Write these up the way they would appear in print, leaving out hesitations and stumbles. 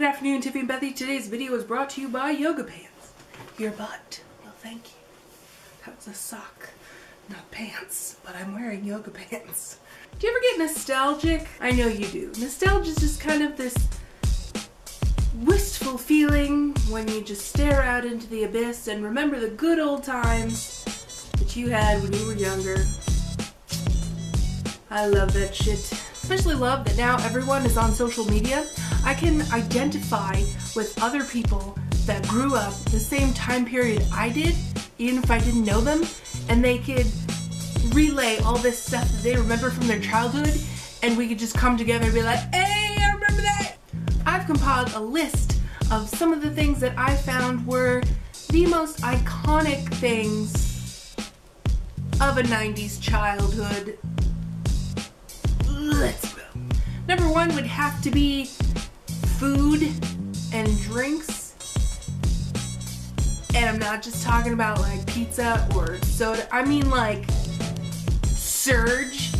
Good afternoon, Tiffy and Bethy. Today's video is brought to you by Yoga Pants. Your butt will thank you. That was a sock, not pants, but I'm wearing yoga pants. Do you ever get nostalgic? I know you do. Nostalgia is just kind of this wistful feeling when you just stare out into the abyss and remember the good old times that you had when you were younger. I love that shit. Especially love that now everyone is on social media. I can identify with other people that grew up the same time period I did, even if I didn't know them, and they could relay all this stuff that they remember from their childhood, and we could just come together and be like, hey, I remember that! I've compiled a list of some of the things that I found were the most iconic things of a 90s childhood. Let's go. Number one would have to be food and drinks. And I'm not just talking about like pizza or soda. I mean like Surge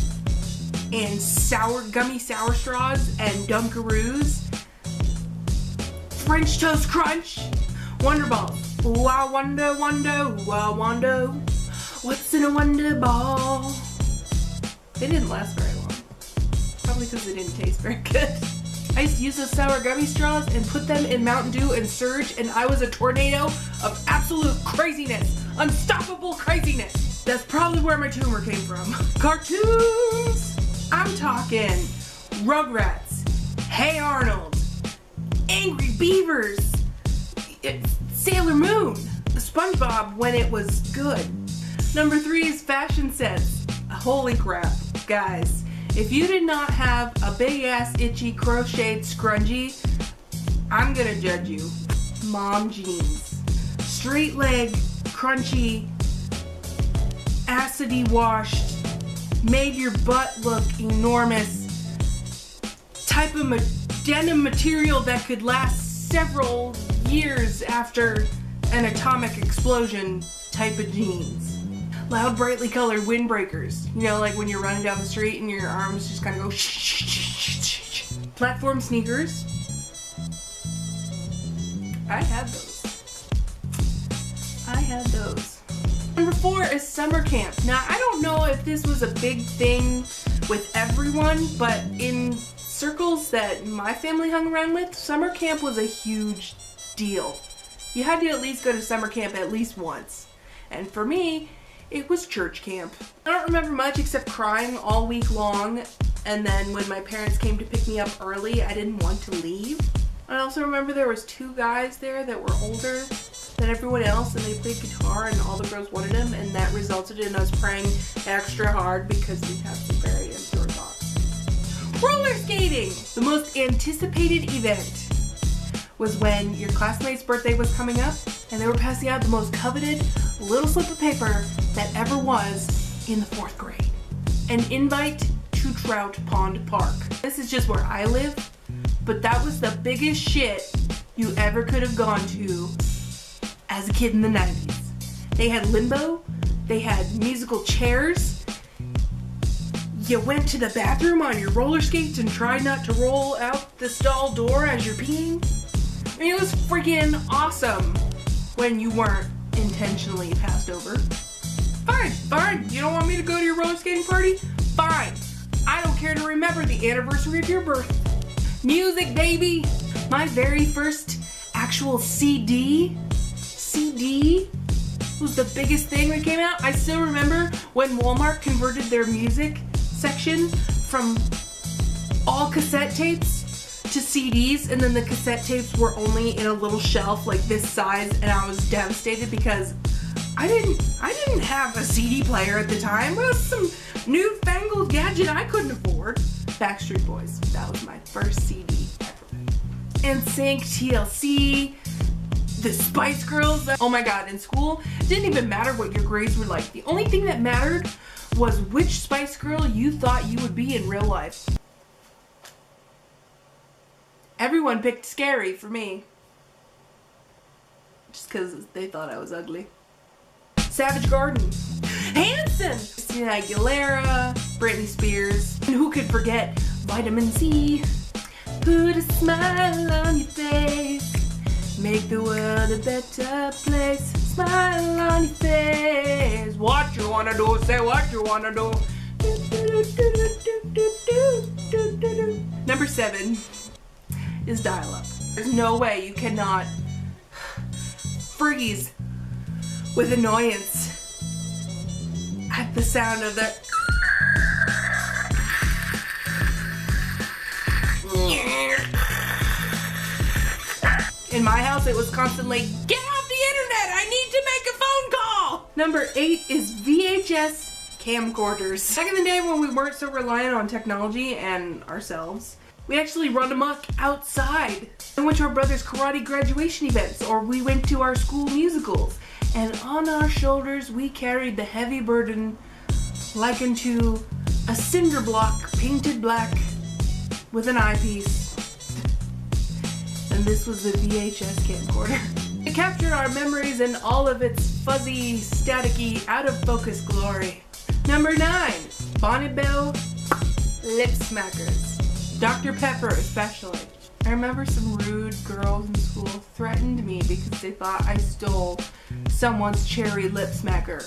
and gummy sour straws and Dunkaroos. French Toast Crunch. Wonder Balls. Ooh, I wonder, ooh, I wonder. What's in a Wonder Ball? They didn't last very long. Probably because they didn't taste very good. I used to use those sour gummy straws and put them in Mountain Dew and Surge, and I was a tornado of absolute craziness. Unstoppable craziness. That's probably where my tumor came from. Cartoons! I'm talking Rugrats, Hey Arnold, Angry Beavers, Sailor Moon, SpongeBob when it was good. Number three is fashion sense. Holy crap, guys. If you did not have a big ass itchy crocheted scrunchie, I'm gonna judge you. Mom jeans. Straight leg, crunchy, acidy washed, made your butt look enormous, type of denim material that could last several years after an atomic explosion type of jeans. Loud, brightly colored windbreakers. You know, like when you're running down the street and your arms just kind of go shh, shh, shh, shh, shh. Platform sneakers. I had those. I had those. Number four is summer camp. Now, I don't know if this was a big thing with everyone, but in circles that my family hung around with, summer camp was a huge deal. You had to at least go to summer camp at least once. And for me, it was church camp. I don't remember much except crying all week long, and then when my parents came to pick me up early, I didn't want to leave. I also remember there was two guys there that were older than everyone else, and they played guitar and all the girls wanted them, and that resulted in us praying extra hard because we have some very impure thoughts. Roller skating! The most anticipated event was when your classmate's birthday was coming up and they were passing out the most coveted little slip of paper that ever was in the 4th grade. An invite to Trout Pond Park. This is just where I live, but that was the biggest shit you ever could have gone to as a kid in the 90s. They had limbo, they had musical chairs, you went to the bathroom on your roller skates and tried not to roll out the stall door as you're peeing. I mean, it was freaking awesome when you weren't intentionally passed over. Fine, you don't want me to go to your roller skating party? Fine, I don't care to remember the anniversary of your birth. Music, baby! My very first actual CD was the biggest thing that came out. I still remember when Walmart converted their music section from all cassette tapes to CDs, and then the cassette tapes were only in a little shelf like this size, and I was devastated because I didn't have a CD player at the time. It was some newfangled gadget I couldn't afford. Backstreet Boys, that was my first CD ever. NSYNC, TLC, the Spice Girls. Oh my god, in school, it didn't even matter what your grades were like. The only thing that mattered was which Spice Girl you thought you would be in real life. Everyone picked Scary for me. Just because they thought I was ugly. Savage Garden. Hanson! Christina Aguilera, Britney Spears. And who could forget Vitamin C? Put a smile on your face. Make the world a better place. Smile on your face. What you wanna do? Say what you wanna do. Number 7 is dial-up. There's no way you cannot freeze with annoyance at the sound of the in my house. It was constantly, get off the internet, I need to make a phone call. Number 8 is VHS camcorders. Back in the day when we weren't so reliant on technology and ourselves, we actually run amok outside. We went to our brother's karate graduation events, or we went to our school musicals, and on our shoulders we carried the heavy burden likened to a cinder block painted black with an eyepiece. And this was the VHS camcorder. It captured our memories in all of its fuzzy, staticky, out of focus glory. Number 9, Bonnibel lip smackers. Dr. Pepper especially. I remember some rude girls in school threatened me because they thought I stole someone's cherry lip smacker.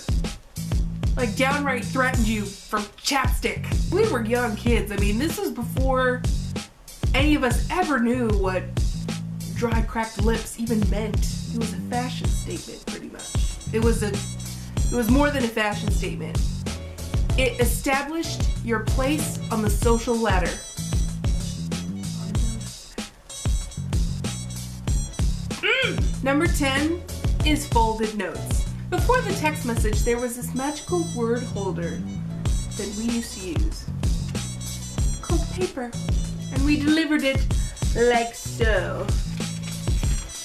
Like downright threatened you for chapstick. We were young kids. I mean, this was before any of us ever knew what dry cracked lips even meant. It was a fashion statement, pretty much. It was more than a fashion statement. It established your place on the social ladder. Number 10 is folded notes. Before the text message, there was this magical word holder that we used to use called paper, and we delivered it like so.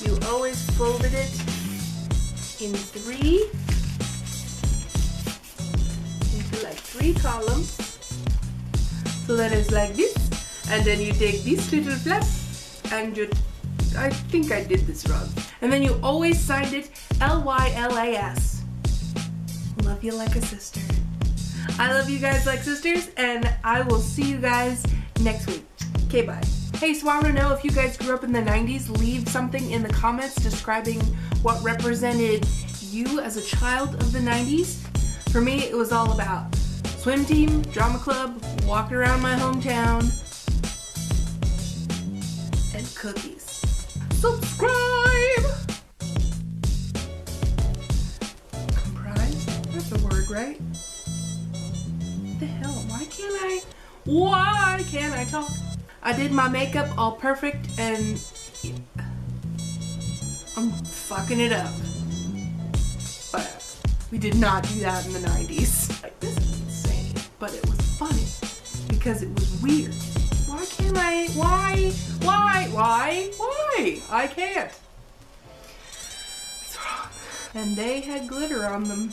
You always folded it in 3 into like 3 columns, so that it's like this, and then you take this little flap and you, I think I did this wrong, and then you always signed it LYLAS. Love you like a sister. I love you guys like sisters, and I will see you guys next week. Okay, bye. Hey, so I want to know if you guys grew up in the 90s. Leave something in the comments describing what represented you as a child of the 90s. For me, it was all about swim team, drama club, walking around my hometown, and cookies. Subscribe! Comprise? That's a word, right? What the hell? Why can't I talk? I did my makeup all perfect, and I'm fucking it up. But we did not do that in the 90s. Like, this is insane, but it was funny because it was weird. Why can't I? Why? I can't. What's wrong? And they had glitter on them.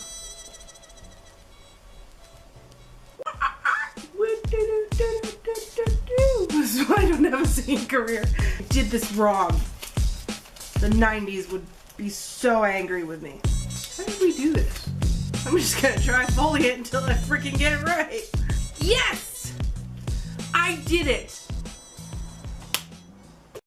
This is why I don't have a singing career. I did this wrong. The 90s would be so angry with me. How did we do this? I'm just gonna try folding it until I freaking get it right. Yes! I did it!